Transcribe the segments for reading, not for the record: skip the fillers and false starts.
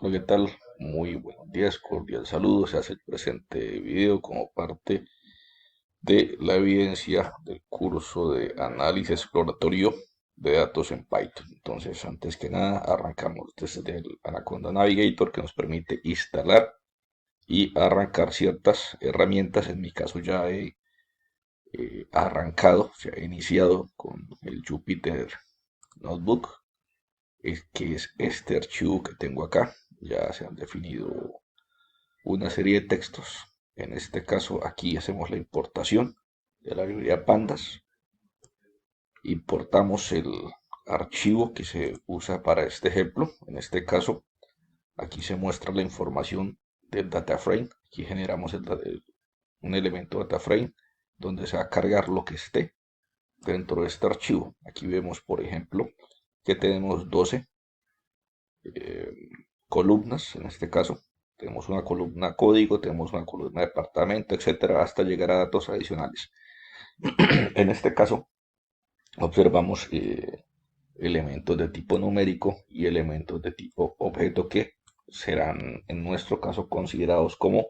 Hola, ¿qué tal? Muy buenos días, cordial saludo. Se hace el presente video como parte de la evidencia del curso de análisis exploratorio de datos en Python. Entonces, antes que nada, arrancamos desde el Anaconda Navigator que nos permite instalar y arrancar ciertas herramientas. En mi caso ya he arrancado, se ha iniciado con el Jupyter Notebook, que es este archivo que tengo acá. Ya se han definido una serie de textos. En este caso, aquí hacemos la importación de la librería Pandas. Importamos el archivo que se usa para este ejemplo. En este caso, aquí se muestra la información del data frame. Aquí generamos un elemento data frame donde se va a cargar lo que esté dentro de este archivo. Aquí vemos, por ejemplo, que tenemos 12 eh, columnas. En este caso tenemos una columna código, tenemos una columna departamento, etcétera, hasta llegar a datos adicionales. En este caso observamos elementos de tipo numérico y elementos de tipo objeto que serán en nuestro caso considerados como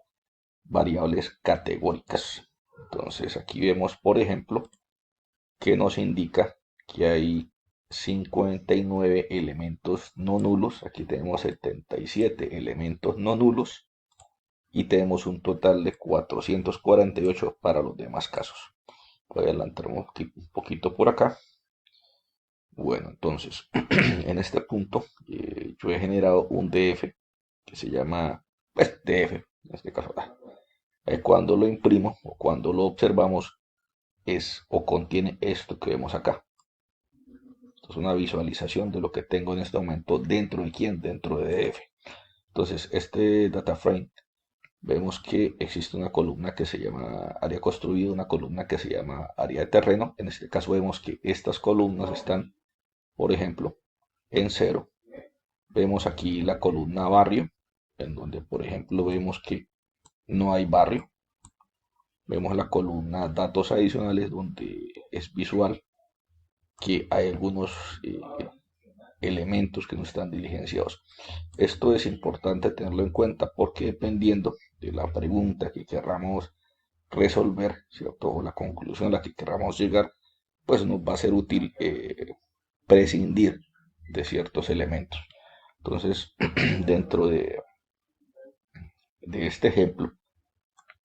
variables categóricas. Entonces aquí vemos, por ejemplo, que nos indica que hay 59 elementos no nulos. Aquí tenemos 77 elementos no nulos y tenemos un total de 448 para los demás casos. Voy a adelantar un poquito por acá. Bueno, entonces, en este punto yo he generado un DF que se llama, pues, DF, en este caso. Cuando lo imprimo o cuando lo observamos es o contiene esto que vemos acá. Esto es una visualización de lo que tengo en este momento dentro de quién, dentro de DF. Entonces, este data frame, vemos que existe una columna que se llama área construida, una columna que se llama área de terreno. En este caso vemos que estas columnas están, por ejemplo, en cero. Vemos aquí la columna barrio, en donde, por ejemplo, vemos que no hay barrio. Vemos la columna datos adicionales, donde es visual que hay algunos elementos que no están diligenciados. Esto es importante tenerlo en cuenta porque dependiendo de la pregunta que queramos resolver, ¿cierto? O la conclusión a la que queramos llegar, pues nos va a ser útil prescindir de ciertos elementos. Entonces, dentro de este ejemplo,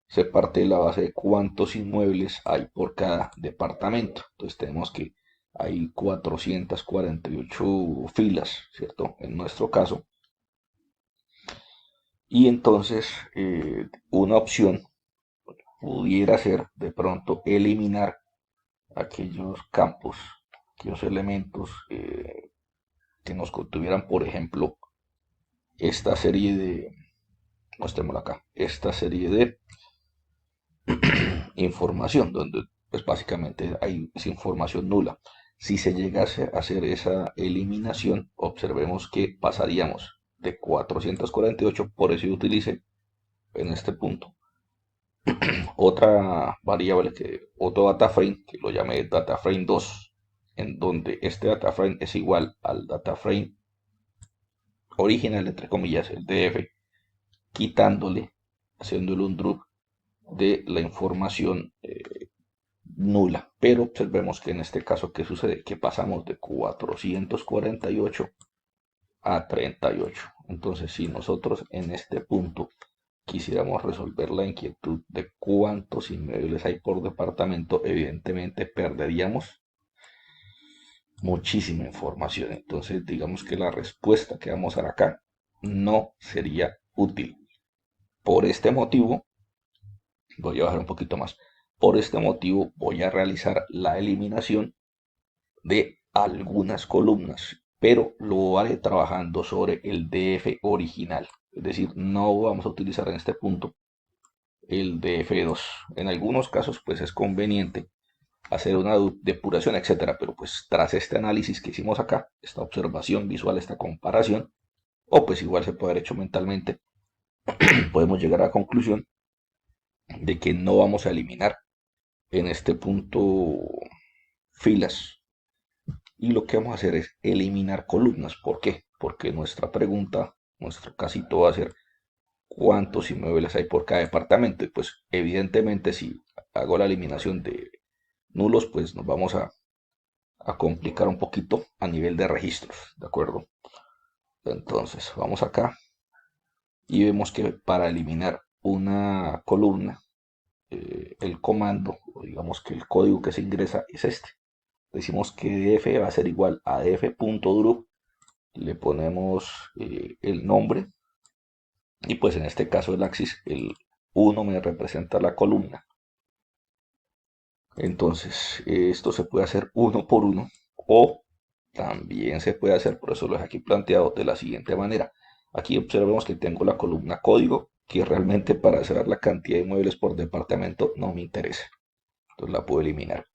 se parte de la base de cuántos inmuebles hay por cada departamento. Entonces tenemos que hay 448 filas, ¿cierto? En nuestro caso. Y entonces una opción pudiera ser de pronto eliminar aquellos campos, aquellos elementos que nos contuvieran, por ejemplo, esta serie de, mostrémosla acá, esta serie de información, donde pues básicamente hay esa información nula. Si se llegase a hacer esa eliminación, observemos que pasaríamos de 448, por eso yo utilicé en este punto otra variable, otro data frame, que lo llamé data frame 2, en donde este data frame es igual al data frame original, entre comillas, el DF, quitándole, haciéndole un drop de la información nula. Pero observemos que en este caso, ¿qué sucede? Que pasamos de 448 a 38. Entonces, si nosotros en este punto quisiéramos resolver la inquietud de cuántos inmuebles hay por departamento, evidentemente perderíamos muchísima información. Entonces, digamos que la respuesta que vamos a dar acá no sería útil. Por este motivo, voy a bajar un poquito más. Por este motivo, voy a realizar la eliminación de algunas columnas, pero lo haré trabajando sobre el DF original. Es decir, no vamos a utilizar en este punto el DF2. En algunos casos, pues es conveniente hacer una depuración, etcétera, pero pues tras este análisis que hicimos acá, esta observación visual, esta comparación, o pues igual se puede haber hecho mentalmente, podemos llegar a la conclusión de que no vamos a eliminar en este punto filas, y lo que vamos a hacer es eliminar columnas. ¿Por qué? Porque nuestra pregunta Nuestro casito va a ser cuántos inmuebles hay por cada departamento. Y pues evidentemente si hago la eliminación de nulos, pues nos vamos a complicar un poquito a nivel de registros, ¿de acuerdo? Entonces vamos acá y vemos que para eliminar una columna, el comando, o digamos que el código que se ingresa es este. Decimos que df va a ser igual a df.drop, le ponemos el nombre y pues en este caso el axis, el 1 me representa la columna. Entonces esto se puede hacer uno por uno o también se puede hacer, por eso lo dejé aquí planteado de la siguiente manera. Aquí observemos que tengo la columna código, que realmente para saber la cantidad de muebles por departamento no me interesa. Entonces la puedo eliminar.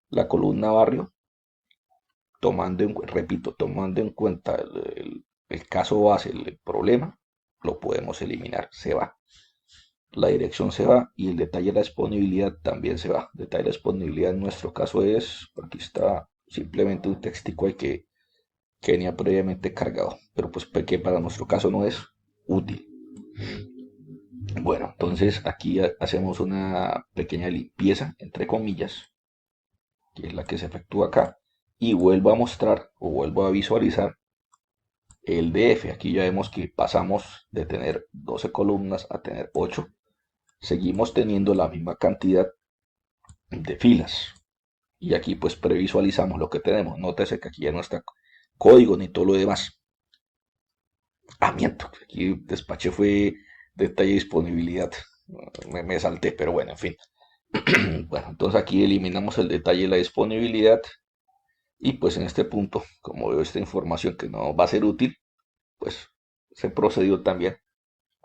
La columna barrio, repito, tomando en cuenta el caso base, el problema, lo podemos eliminar, se va. La dirección se va y el detalle de la disponibilidad también se va. El detalle de la disponibilidad en nuestro caso es, aquí está simplemente un textico ahí que venía previamente cargado, pero pues que para nuestro caso no es útil. Bueno, entonces aquí hacemos una pequeña limpieza, entre comillas, que es la que se efectúa acá, y vuelvo a mostrar o vuelvo a visualizar el DF. Aquí ya vemos que pasamos de tener 12 columnas a tener 8. Seguimos teniendo la misma cantidad de filas. Y aquí pues previsualizamos lo que tenemos. Nótese que aquí ya no está código ni todo lo demás. Miento. Aquí despaché fue detalle de disponibilidad. Me salté, pero bueno, en fin. Bueno, entonces aquí eliminamos el detalle de la disponibilidad. Y pues en este punto, como veo esta información que no va a ser útil, pues se procedió también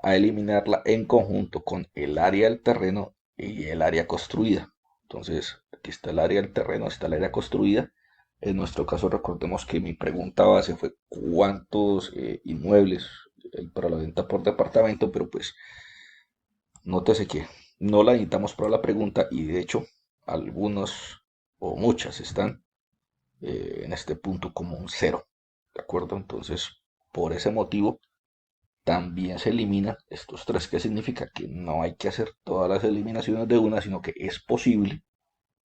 a eliminarla en conjunto con el área del terreno y el área construida. Entonces, aquí está el área del terreno, está el área construida. En nuestro caso, recordemos que mi pregunta base fue cuántos inmuebles hay para la venta por departamento, pero pues nótese que no la necesitamos para la pregunta y de hecho algunos o muchas están en este punto como un cero, ¿de acuerdo? Entonces, por ese motivo, también se eliminan estos tres, que significa que no hay que hacer todas las eliminaciones de una, sino que es posible,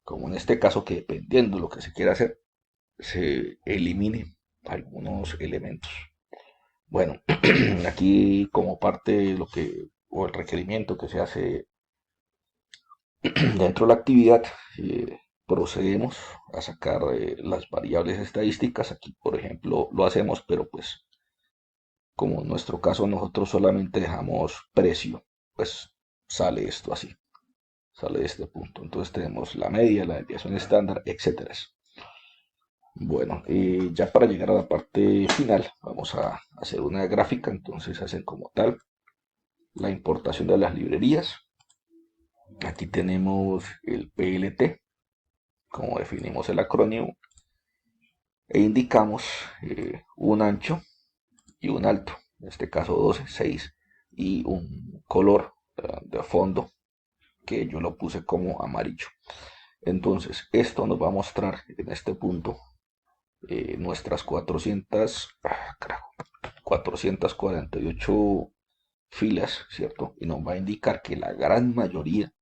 como en este caso, que dependiendo de lo que se quiera hacer, se elimine algunos elementos. Bueno, aquí como parte de lo que, o el requerimiento que se hace dentro de la actividad, procedemos a sacar las variables estadísticas. Aquí, por ejemplo, lo hacemos, pero pues como en nuestro caso nosotros solamente dejamos precio, pues sale esto así, sale de este punto. Entonces tenemos la media, la desviación estándar, etcétera. Bueno, ya para llegar a la parte final, vamos a hacer una gráfica. Entonces hacen como tal la importación de las librerías. Aquí tenemos el PLT, como definimos el acrónimo, e indicamos un ancho y un alto, en este caso 12, 6, y un color de fondo que yo lo puse como amarillo. Entonces, esto nos va a mostrar en este punto nuestras 448 filas, ¿cierto? Y nos va a indicar que la gran mayoría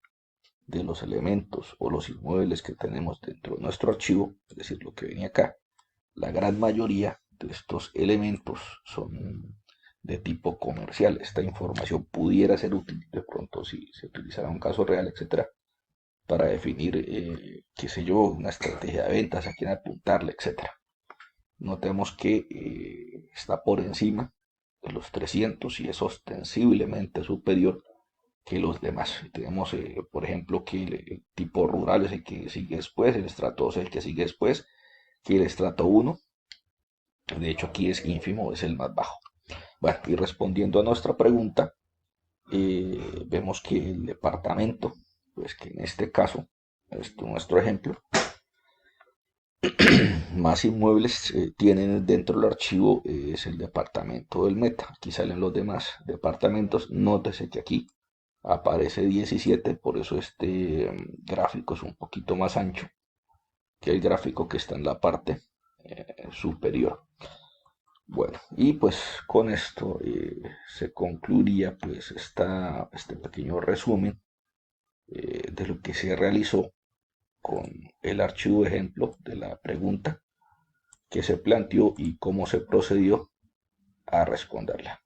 de los elementos o los inmuebles que tenemos dentro de nuestro archivo, es decir, lo que venía acá, la gran mayoría de estos elementos son de tipo comercial. Esta información pudiera ser útil de pronto si se utilizara un caso real, etcétera, para definir, qué sé yo, una estrategia de ventas, a quién apuntarle, etcétera. Notemos que está por encima de los 300 y es ostensiblemente superior que los demás. Tenemos, por ejemplo, que el tipo rural es el que sigue después, el estrato 2 es el que sigue después, que el estrato 1, de hecho aquí es ínfimo, es el más bajo. Bueno, y respondiendo a nuestra pregunta, vemos que el departamento, pues que en este caso, nuestro ejemplo, más inmuebles tienen dentro del archivo es el departamento del meta. Aquí salen los demás departamentos. Nótese que aquí aparece 17, por eso este gráfico es un poquito más ancho que el gráfico que está en la parte superior. Bueno, y pues con esto se concluiría pues este pequeño resumen de lo que se realizó con el archivo ejemplo de la pregunta que se planteó y cómo se procedió a responderla.